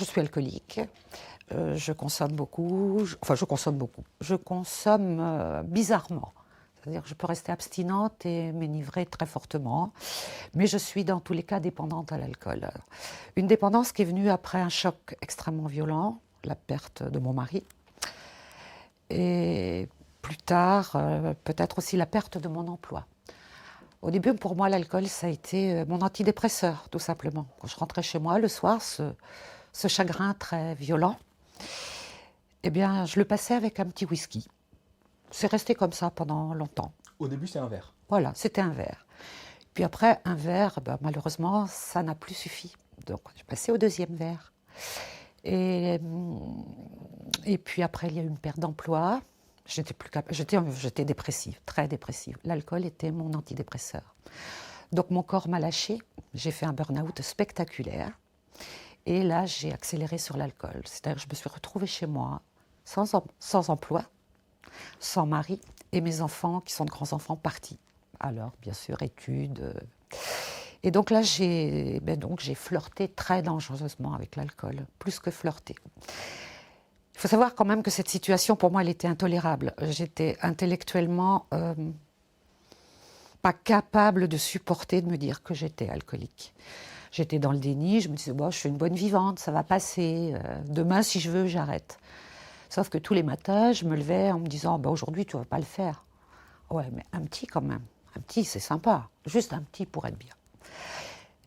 Je suis alcoolique, je consomme beaucoup, je consomme beaucoup. Je consomme bizarrement. C'est-à-dire que je peux rester abstinente et m'enivrer très fortement, mais je suis dans tous les cas dépendante à l'alcool. Une dépendance qui est venue après un choc extrêmement violent, la perte de mon mari, et plus tard, peut-être aussi la perte de mon emploi. Au début, pour moi, l'alcool, ça a été mon antidépresseur, tout simplement. Quand je rentrais chez moi le soir, ce chagrin très violent, eh bien, je le passais avec un petit whisky. C'est resté comme ça pendant longtemps. Au début, c'est un verre. Voilà, c'était un verre. Puis après, un verre, ben, malheureusement, ça n'a plus suffi. Donc, j'ai passé au deuxième verre. Et, et puis après, il y a eu une perte d'emploi. J'étais dépressive, très dépressive. L'alcool était mon antidépresseur. Donc, mon corps m'a lâché. J'ai fait un burn-out spectaculaire. Et là, j'ai accéléré sur l'alcool. C'est-à-dire que je me suis retrouvée chez moi, sans emploi, sans mari, et mes enfants, qui sont de grands-enfants, partis. Alors, bien sûr, études. Et donc là, j'ai flirté très dangereusement avec l'alcool, plus que flirté. Il faut savoir quand même que cette situation, pour moi, elle était intolérable. J'étais intellectuellement pas capable de supporter de me dire que j'étais alcoolique. J'étais dans le déni, je me disais, bon, je suis une bonne vivante, ça va passer. Demain, si je veux, j'arrête. Sauf que tous les matins, je me levais en me disant, bah, aujourd'hui, tu ne vas pas le faire. Ouais, mais un petit quand même. Un petit, c'est sympa. Juste un petit pour être bien.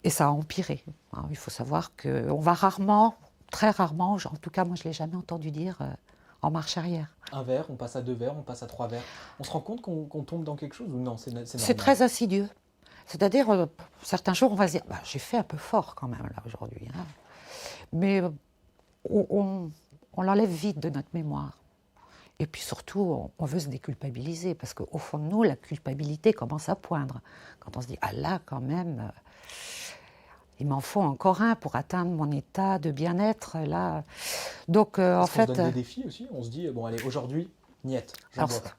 Et ça a empiré. Alors, il faut savoir qu'on va rarement, très rarement, en tout cas, moi, je ne l'ai jamais entendu dire en marche arrière. Un verre, on passe à 2 verres, on passe à 3 verres. On se rend compte qu'on tombe dans quelque chose ou non, c'est C'est normal. très insidieux. C'est-à-dire, certains jours, on va se dire, bah, j'ai fait un peu fort quand même, là, aujourd'hui. Hein. Mais on l'enlève vite de notre mémoire. Et puis surtout, on veut se déculpabiliser, parce qu'au fond de nous, la culpabilité commence à poindre. Quand on se dit, ah là, quand même, il m'en faut encore un pour atteindre mon état de bien-être, là. Donc, en Est-ce qu'on se fait, donne des défis aussi? On se dit, bon allez, aujourd'hui, niette, je alors, bloque.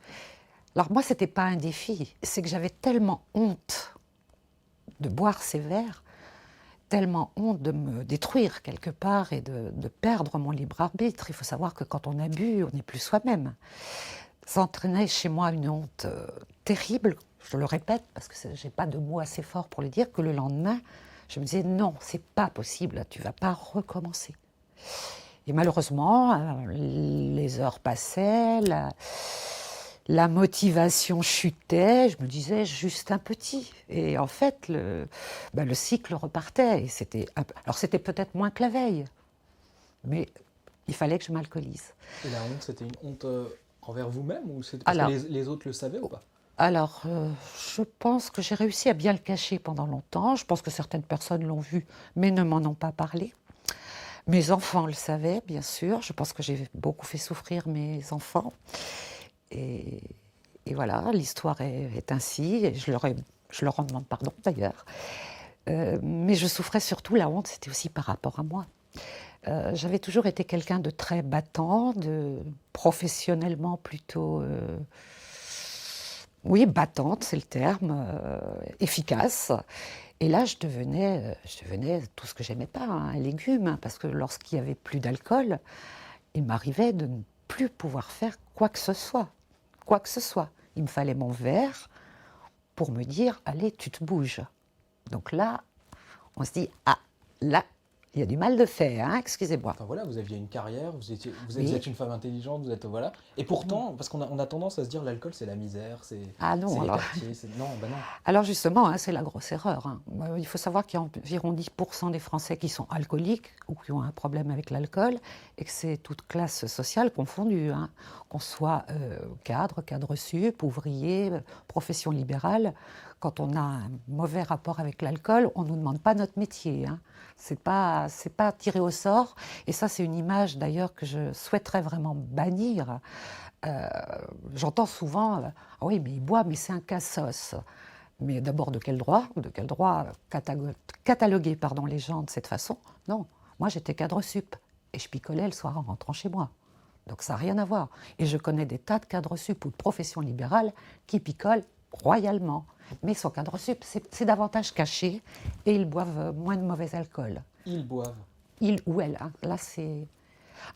alors moi, c'était pas un défi, c'est que j'avais tellement honte de boire ces verres, tellement honte de me détruire quelque part et de perdre mon libre arbitre. Il faut savoir que quand on a bu, on n'est plus soi-même. Ça entraînait chez moi une honte terrible, je le répète parce que j'ai pas de mots assez forts pour le dire, que le lendemain, je me disais non, c'est pas possible, tu vas pas recommencer. Et malheureusement, les heures passaient, la motivation chutait, je me disais juste un petit. Et en fait, le cycle repartait. Alors c'était peut-être moins que la veille, mais il fallait que je m'alcoolise. Et la honte, c'était une honte envers vous-même ou c'est parce que Alors, les autres le savaient ou pas? Alors, je pense que j'ai réussi à bien le cacher pendant longtemps. Je pense que certaines personnes l'ont vu, mais ne m'en ont pas parlé. Mes enfants le savaient, bien sûr. Je pense que j'ai beaucoup fait souffrir mes enfants. Et, et voilà, l'histoire est ainsi. Et je leur en demande pardon, d'ailleurs. Mais je souffrais surtout, la honte, c'était aussi par rapport à moi. J'avais toujours été quelqu'un de très battant, professionnellement plutôt... oui, battante, c'est le terme, efficace. Et là, je devenais tout ce que j'aimais pas, hein, un légume, hein, parce que lorsqu'il n'y avait plus d'alcool, il m'arrivait de ne plus pouvoir faire quoi que ce soit. Quoi que ce soit. Il me fallait mon verre pour me dire, allez, tu te bouges. Donc là, on se dit, ah, là, il y a du mal de faire, hein, excusez-moi. Enfin voilà, vous aviez une carrière, vous Oui. êtes une femme intelligente, vous êtes voilà. Et pourtant, parce on a tendance à se dire l'alcool c'est la misère, Ah non, c'est les alors. quartiers, non, bah non. Alors justement, hein, c'est la grosse erreur. Hein. Il faut savoir qu'il y a environ 10% des Français qui sont alcooliques ou qui ont un problème avec l'alcool et que c'est toute classe sociale confondue. Hein. Qu'on soit cadre sup, ouvrier, profession libérale. Quand on a un mauvais rapport avec l'alcool, on ne nous demande pas notre métier. Hein. C'est pas tiré au sort. Et ça, c'est une image d'ailleurs que je souhaiterais vraiment bannir. Euh, J'entends souvent, ah oui, mais il boit, mais c'est un cassos. Mais d'abord, de quel droit? De quel droit cataloguer les gens de cette façon? Non, moi j'étais cadre sup et je picolais le soir en rentrant chez moi. Donc ça n'a rien à voir. Et je connais des tas de cadres sup ou de professions libérales qui picolent royalement. Mais son cadre sup, c'est davantage caché et ils boivent moins de mauvais alcool. Ils boivent. il ou elle. Hein. Là, c'est...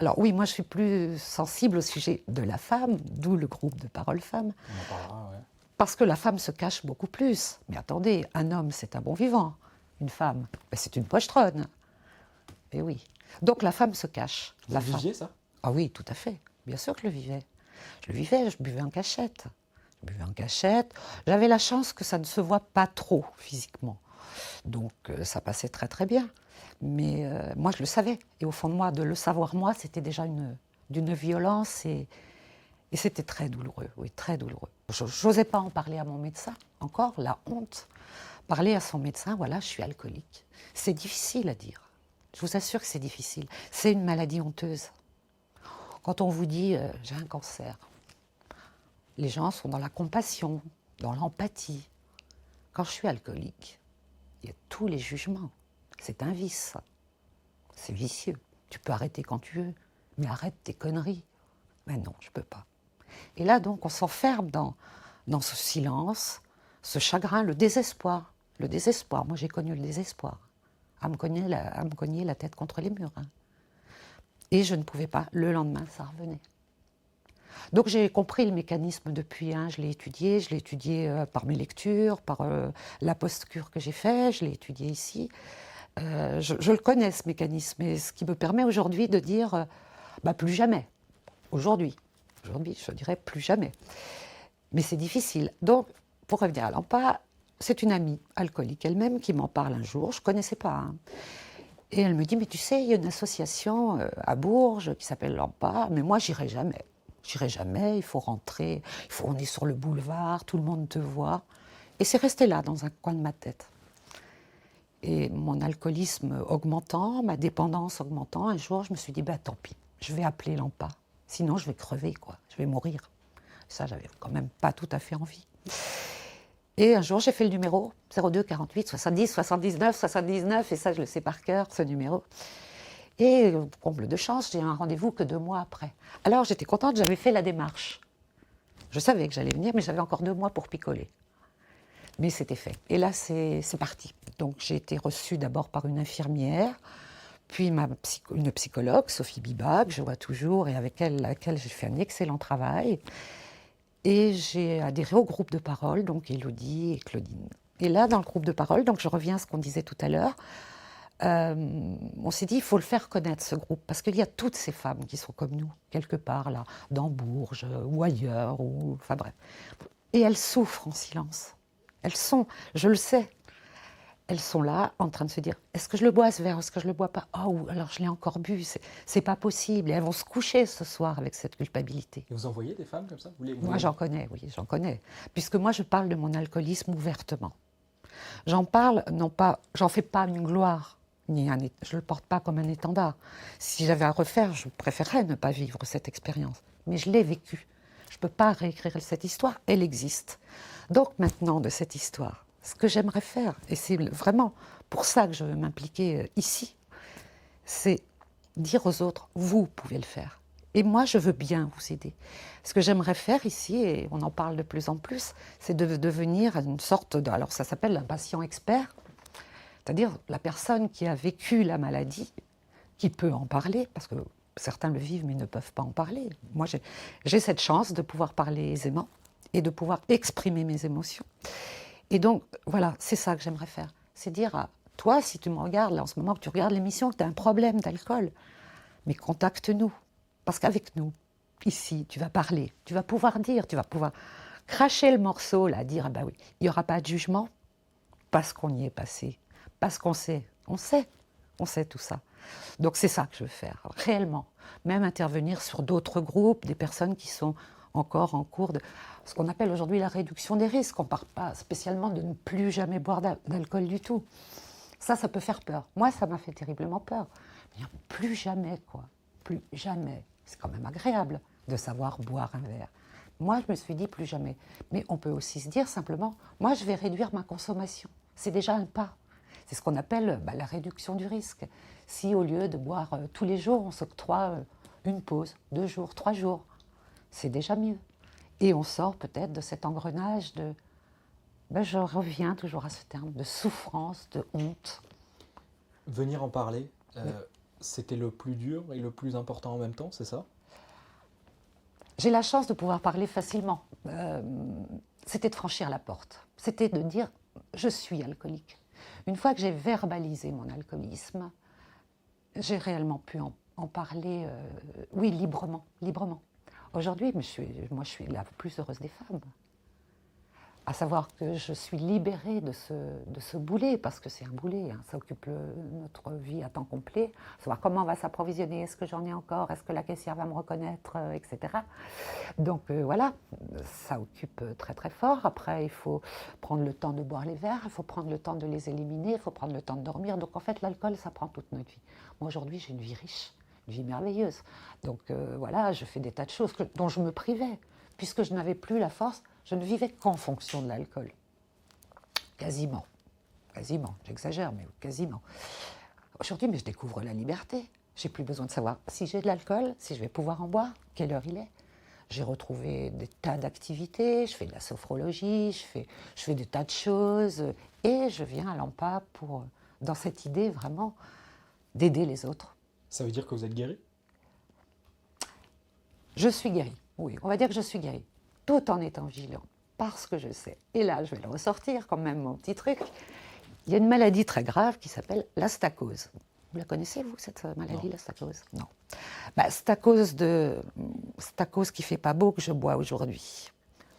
Alors oui, moi je suis plus sensible au sujet de la femme, d'où le groupe de Parole Femmes, On en parlera, ouais. parce que la femme se cache beaucoup plus. Mais attendez, un homme c'est un bon vivant, une femme ben, c'est une pochetronne. Et oui. Donc la femme se cache. Vous La le femme. viviez, ça? Ah oui, tout à fait. Bien sûr que je le vivais. Je le vivais, je buvais en cachette. Je buvais en cachette. J'avais la chance que ça ne se voit pas trop physiquement. Donc ça passait très très bien. Mais moi je le savais. Et au fond de moi, de le savoir moi, c'était déjà d'une violence et c'était très douloureux. Oui, très douloureux. Je n'osais pas en parler à mon médecin. Encore, la honte. Parler à son médecin, voilà, je suis alcoolique. C'est difficile à dire. Je vous assure que c'est difficile. C'est une maladie honteuse. Quand on vous dit j'ai un cancer, les gens sont dans la compassion, dans l'empathie. Quand je suis alcoolique, il y a tous les jugements. C'est un vice. C'est vicieux. Tu peux arrêter quand tu veux, mais arrête tes conneries. Mais non, je ne peux pas. Et là, donc, on s'enferme dans ce silence, ce chagrin, le désespoir. Le désespoir. Moi, j'ai connu le désespoir. À me cogner la tête contre les murs. Hein. Et je ne pouvais pas. Le lendemain, ça revenait. Donc j'ai compris le mécanisme depuis, hein. Je l'ai étudié par mes lectures, par la post-cure que j'ai fait, je l'ai étudié ici. Je le connais ce mécanisme, et ce qui me permet aujourd'hui de dire bah, plus jamais. Aujourd'hui, je dirais plus jamais. Mais c'est difficile. Donc, pour revenir à l'AMPA, c'est une amie alcoolique elle-même qui m'en parle un jour, je ne connaissais pas. Hein. Et elle me dit, mais tu sais, il y a une association à Bourges qui s'appelle l'AMPA, mais moi, j'irai jamais. J'irai jamais, il faut rentrer, on est sur le boulevard, tout le monde te voit. Et c'est resté là, dans un coin de ma tête. Et mon alcoolisme augmentant, ma dépendance augmentant, un jour, je me suis dit, bah tant pis, je vais appeler l'AMPA. Sinon, je vais crever, quoi. Je vais mourir. Ça, j'avais quand même pas tout à fait envie. Et un jour, j'ai fait le numéro 02 48 70 79 79, et ça, je le sais par cœur, ce numéro. Et comble de chance, j'ai un rendez-vous que 2 mois après. Alors, j'étais contente, j'avais fait la démarche. Je savais que j'allais venir, mais j'avais encore 2 mois pour picoler. Mais c'était fait. Et là, c'est parti. Donc, j'ai été reçue d'abord par une infirmière, puis une psychologue, Sophie Biba, que je vois toujours et avec laquelle j'ai fait un excellent travail. Et j'ai adhéré au groupe de parole, donc Élodie et Claudine. Et là, dans le groupe de parole, donc je reviens à ce qu'on disait tout à l'heure, on s'est dit, il faut le faire connaître, ce groupe, parce qu'il y a toutes ces femmes qui sont comme nous, quelque part, là, dans Bourges ou ailleurs, enfin bref. Et elles souffrent en silence. Elles sont, je le sais, elles sont là en train de se dire, est-ce que je le bois ce verre, est-ce que je le bois pas? Oh, alors je l'ai encore bu, c'est pas possible. Et elles vont se coucher ce soir avec cette culpabilité. Et vous en voyez des femmes comme ça? Moi, j'en connais, oui, j'en connais. Puisque moi, je parle de mon alcoolisme ouvertement. J'en parle, non pas, j'en fais pas une gloire, je ne le porte pas comme un étendard. Si j'avais à refaire, je préférerais ne pas vivre cette expérience. Mais je l'ai vécue. Je ne peux pas réécrire cette histoire, elle existe. Donc maintenant, de cette histoire, ce que j'aimerais faire, et c'est vraiment pour ça que je veux m'impliquer ici, c'est dire aux autres, vous pouvez le faire. Et moi, je veux bien vous aider. Ce que j'aimerais faire ici, et on en parle de plus en plus, c'est de devenir une sorte de... Alors ça s'appelle un patient expert, c'est-à-dire la personne qui a vécu la maladie, qui peut en parler, parce que certains le vivent mais ne peuvent pas en parler. Moi, j'ai cette chance de pouvoir parler aisément et de pouvoir exprimer mes émotions. Et donc, voilà, c'est ça que j'aimerais faire. C'est dire à toi, si tu me regardes, là, en ce moment, que tu regardes l'émission, que tu as un problème d'alcool, mais contacte-nous. Parce qu'avec nous, ici, tu vas parler, tu vas pouvoir dire, tu vas pouvoir cracher le morceau, là, dire, ah ben oui, il n'y aura pas de jugement, parce qu'on y est passé, parce qu'on sait, on sait tout ça. Donc c'est ça que je veux faire, réellement. Même intervenir sur d'autres groupes, des personnes qui sont encore en cours de ce qu'on appelle aujourd'hui la réduction des risques. On ne parle pas spécialement de ne plus jamais boire d'alcool du tout. Ça peut faire peur. Moi, ça m'a fait terriblement peur. Plus jamais, quoi. Plus jamais. C'est quand même agréable de savoir boire un verre. Moi, je me suis dit plus jamais. Mais on peut aussi se dire simplement, moi, je vais réduire ma consommation. C'est déjà un pas. C'est ce qu'on appelle la réduction du risque. Si au lieu de boire tous les jours, on s'octroie une pause, 2 jours, 3 jours, c'est déjà mieux. Et on sort peut-être de cet engrenage de... je reviens toujours à ce terme, de souffrance, de honte. Venir en parler, C'était le plus dur et le plus important en même temps, c'est ça? J'ai la chance de pouvoir parler facilement. C'était de franchir la porte. C'était de dire je suis alcoolique. Une fois que j'ai verbalisé mon alcoolisme, j'ai réellement pu en parler, oui, librement, librement. Aujourd'hui, moi, je suis la plus heureuse des femmes. À savoir que je suis libérée de ce boulet, parce que c'est un boulet, hein, ça occupe notre vie à temps complet. Savoir comment on va s'approvisionner, est-ce que j'en ai encore, est-ce que la caissière va me reconnaître, etc. Donc voilà, ça occupe très très fort. Après, il faut prendre le temps de boire les verres, il faut prendre le temps de les éliminer, il faut prendre le temps de dormir. Donc en fait, l'alcool, ça prend toute notre vie. Moi aujourd'hui, j'ai une vie riche, une vie merveilleuse. Donc voilà, je fais des tas de choses dont je me privais, puisque je n'avais plus la force. Je ne vivais qu'en fonction de l'alcool. Quasiment. Quasiment. J'exagère, mais quasiment. Aujourd'hui, mais je découvre la liberté. J'ai plus besoin de savoir si j'ai de l'alcool, si je vais pouvoir en boire, quelle heure il est. J'ai retrouvé des tas d'activités, je fais de la sophrologie, je fais des tas de choses. Et je viens à l'AMPA dans cette idée vraiment d'aider les autres. Ça veut dire que vous êtes guéri? Je suis guérie, oui, on va dire que je suis guérie. Tout en étant vigilant, parce que je sais, et là je vais le ressortir quand même mon petit truc, il y a une maladie très grave qui s'appelle l'astacose. Vous la connaissez vous cette maladie, l'astacose? Non. C'est à cause qu'il ne fait pas beau que je bois aujourd'hui.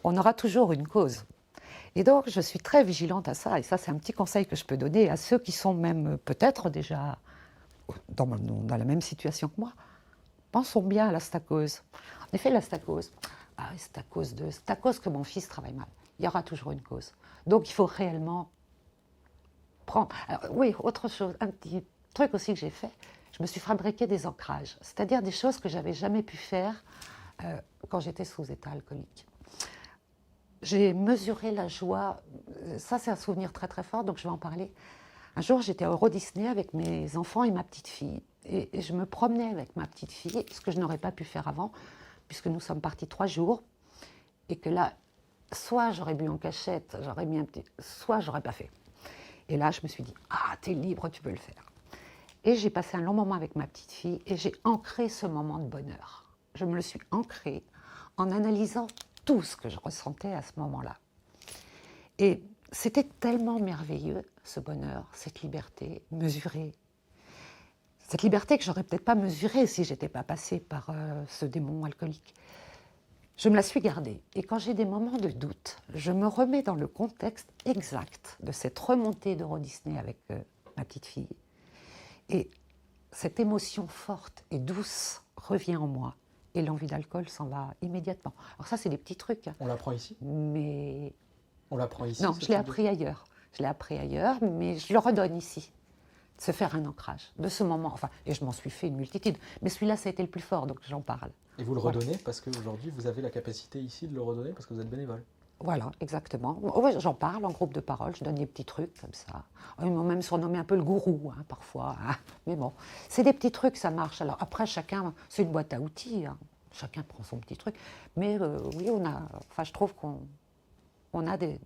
On aura toujours une cause. Et donc je suis très vigilante à ça, et ça c'est un petit conseil que je peux donner à ceux qui sont même peut-être déjà dans la même situation que moi. Pensons bien à l'astacose. En effet, l'astacose, c'est à cause que mon fils travaille mal. Il y aura toujours une cause. Donc il faut réellement prendre... Alors, oui, autre chose, un petit truc aussi que j'ai fait, je me suis fabriqué des ancrages, c'est-à-dire des choses que je n'avais jamais pu faire quand j'étais sous état alcoolique. J'ai mesuré la joie, ça c'est un souvenir très très fort, donc je vais en parler. Un jour, j'étais à Euro Disney avec mes enfants et ma petite fille. Et je me promenais avec ma petite fille, ce que je n'aurais pas pu faire avant, puisque nous sommes partis 3 jours. Et que là, soit j'aurais bu en cachette, j'aurais mis un petit... soit j'aurais pas fait. Et là, je me suis dit, t'es libre, tu peux le faire. Et j'ai passé un long moment avec ma petite fille et j'ai ancré ce moment de bonheur. Je me le suis ancré en analysant tout ce que je ressentais à ce moment-là. Et c'était tellement merveilleux, ce bonheur, cette liberté mesurée. Cette liberté que j'aurais peut-être pas mesurée si j'étais pas passée par ce démon alcoolique. Je me la suis gardée. Et quand j'ai des moments de doute, je me remets dans le contexte exact de cette remontée d'Euro Disney avec ma petite fille. Et cette émotion forte et douce revient en moi. Et l'envie d'alcool s'en va immédiatement. Alors ça, c'est des petits trucs. On l'apprend ici? Mais... On l'apprend ici? Non, je l'ai appris ailleurs. Je l'ai appris ailleurs, mais je le redonne ici. De se faire un ancrage, de ce moment. Enfin, et je m'en suis fait une multitude. Mais celui-là, ça a été le plus fort, donc j'en parle. Et vous le redonnez parce qu'aujourd'hui, vous avez la capacité ici de le redonner parce que vous êtes bénévole? Voilà, exactement. Ouais, j'en parle en groupe de parole, je donne des petits trucs comme ça. Ils m'ont même surnommé un peu le gourou, hein, parfois. Hein. Mais bon, c'est des petits trucs, ça marche. Alors après, chacun, c'est une boîte à outils. Hein. Chacun prend son petit truc. Mais oui, je trouve qu'on a des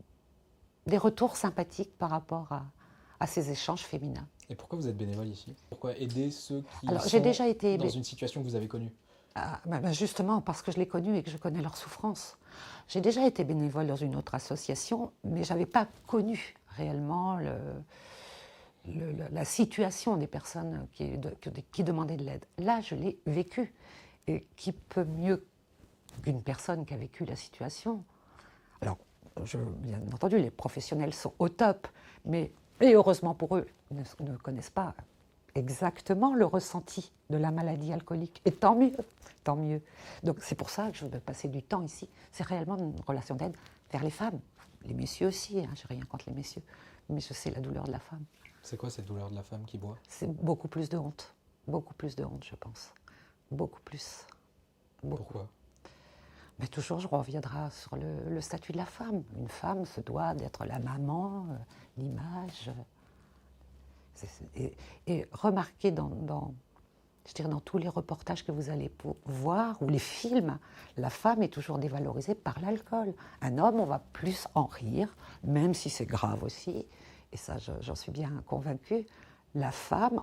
retours sympathiques par rapport à ces échanges féminins. Et pourquoi vous êtes bénévole ici? Pourquoi aider ceux qui Alors, sont j'ai déjà été dans une situation que vous avez connue? Justement, parce que je l'ai connue et que je connais leur souffrance. J'ai déjà été bénévole dans une autre association, mais je n'avais pas connu réellement la situation des personnes qui demandaient de l'aide. Là, je l'ai vécu. Et qui peut mieux qu'une personne qui a vécu la situation? Alors, bien entendu, les professionnels sont au top, et heureusement pour eux, ils ne connaissent pas exactement le ressenti de la maladie alcoolique. Et tant mieux, tant mieux. Donc c'est pour ça que je veux passer du temps ici. C'est réellement une relation d'aide vers les femmes. Les messieurs aussi, hein, j'ai rien contre les messieurs, mais je sais la douleur de la femme. C'est quoi cette douleur de la femme qui boit? C'est beaucoup plus de honte. Beaucoup plus de honte, je pense. Beaucoup plus. Beaucoup. Pourquoi? Mais toujours, je reviendrai sur le statut de la femme. Une femme se doit d'être la maman, l'image. Et remarquez dans tous les reportages que vous allez voir, ou les films, la femme est toujours dévalorisée par l'alcool. Un homme, on va plus en rire, même si c'est grave aussi, et ça j'en suis bien convaincue. La femme,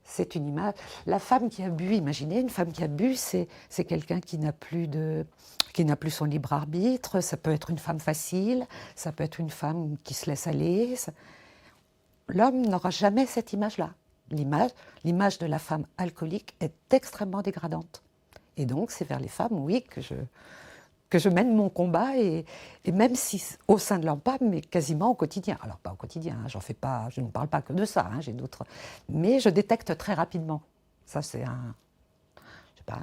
C'est une image. La femme qui a bu, imaginez, une femme qui a bu, c'est quelqu'un qui n'a plus son libre arbitre. Ça peut être une femme facile, ça peut être une femme qui se laisse aller. L'homme n'aura jamais cette image-là. L'image de la femme alcoolique est extrêmement dégradante. Et donc, c'est vers les femmes, oui, que je mène mon combat, et même si au sein de l'EMPA, mais quasiment au quotidien. Alors, pas au quotidien, hein, je ne parle pas que de ça, hein, j'ai d'autres. Mais je détecte très rapidement. Ça, c'est je sais pas,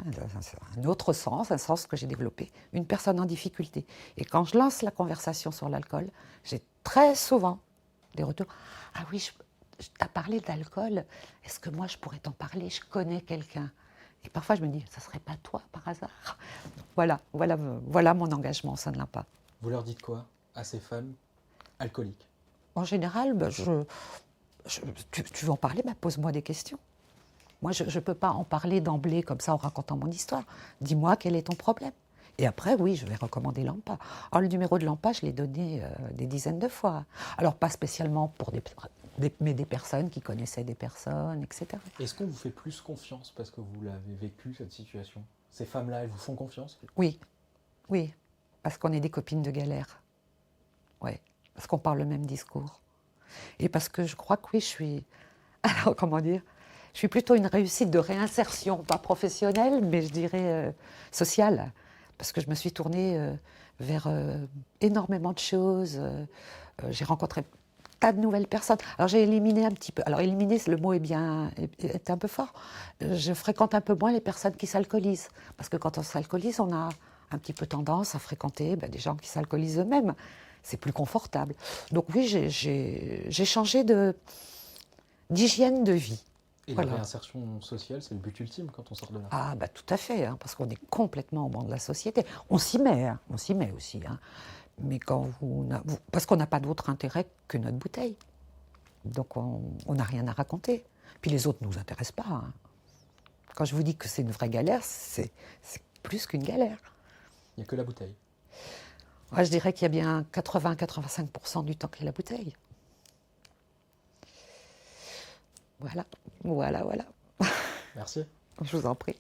un autre sens, un sens que j'ai développé. Une personne en difficulté. Et quand je lance la conversation sur l'alcool, j'ai très souvent des retours. Ah oui, t'as parlé d'alcool, est-ce que moi je pourrais t'en parler? Je connais quelqu'un. Et parfois je me dis, ça serait pas toi par hasard? Voilà mon engagement au sein de l'IMPA. Vous leur dites quoi à ces femmes alcooliques? En général, tu veux en parler, pose-moi des questions. Moi, je ne peux pas en parler d'emblée comme ça en racontant mon histoire. Dis-moi quel est ton problème. Et après, oui, je vais recommander l'AMPA. Alors, le numéro de l'AMPA, je l'ai donné des dizaines de fois. Alors, pas spécialement pour mais des personnes qui connaissaient des personnes, etc. Est-ce qu'on vous fait plus confiance parce que vous l'avez vécu, cette situation? Ces femmes-là, elles vous font confiance? Oui, oui, parce qu'on est des copines de galère. Oui, parce qu'on parle le même discours. Et parce que je crois que oui, je suis... Alors, comment dire? Je suis plutôt une réussite de réinsertion, pas professionnelle, mais je dirais sociale. Parce que je me suis tournée vers énormément de choses. J'ai rencontré tas de nouvelles personnes. Alors j'ai éliminé un petit peu. Alors éliminer, le mot est un peu fort. Je fréquente un peu moins les personnes qui s'alcoolisent. Parce que quand on s'alcoolise, on a un petit peu tendance à fréquenter des gens qui s'alcoolisent eux-mêmes. C'est plus confortable. Donc oui, j'ai changé d'hygiène de vie. Et Voilà. la réinsertion sociale, c'est le but ultime quand on sort de là. Ah, tout à fait, hein, parce qu'on est complètement au banc de la société. On s'y met aussi. Hein. Mais parce qu'on n'a pas d'autre intérêt que notre bouteille. Donc on n'a rien à raconter. Puis les autres ne nous intéressent pas. Hein. Quand je vous dis que c'est une vraie galère, c'est plus qu'une galère. Il n'y a que la bouteille. Ouais, je dirais qu'il y a bien 80-85% du temps qu'il y a la bouteille. Voilà. Merci. Je vous en prie.